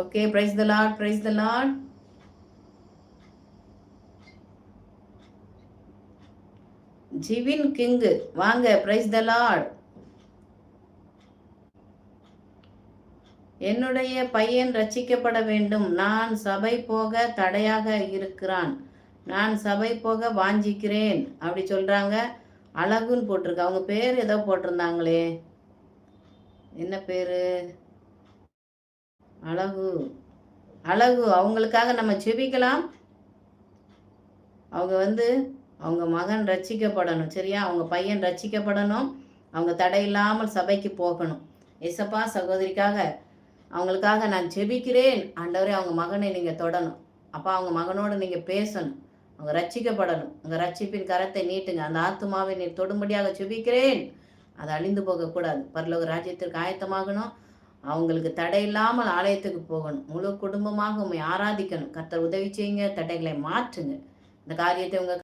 Okay, praise the Lord, praise the Lord. ஜிவின் கிங் வாங்க, பிரைஸ் த லார்ட். என்னுடைய பையன் ரட்சிக்கப்பட வேண்டும். நான் சபை போக தடையாக இருக்கிறான். நான் சபை போக வாஞ்சிக்கிறேன் அப்படி சொல்றாங்க. அழகுன்னு போட்டிருக்கு. அவங்க பேர் ஏதோ போட்டிருந்தாங்களே, என்ன பேரு? அழகு. அழகு. அவங்களுக்காக நம்ம செபிக்கலாம். அவங்க அவங்க மகன் ரட்சிக்கப்படணும். சரியா? அவங்க பையன் ரட்சிக்கப்படணும். அவங்க தடையில்லாமல் சபைக்கு போகணும். ஏசப்பா, சகோதரிக்காக அவங்களுக்காக நான் ஜெபிக்கிறேன். ஆண்டவரே, அவங்க மகனை நீங்கள் தொடணும். அப்பா, அவங்க மகனோடு நீங்கள் பேசணும். அவங்க ரட்சிக்கப்படணும். உங்கள் ரட்சிப்பின் கரத்தை நீட்டுங்க. அந்த ஆத்துமாவை நீ தொடும்படியாக ஜெபிக்கிறேன். அது அழிந்து போகக்கூடாது. பரலோக ராஜ்யத்திற்கு ஆயத்தமாகணும். அவங்களுக்கு தடை இல்லாமல் ஆலயத்துக்கு போகணும். முழு குடும்பமாக உண்மை ஆராதிக்கணும். கர்த்தர் உதவி செய்யுங்க. தடைகளை மாற்றுங்க. இந்த காரியத்தை உங்கள்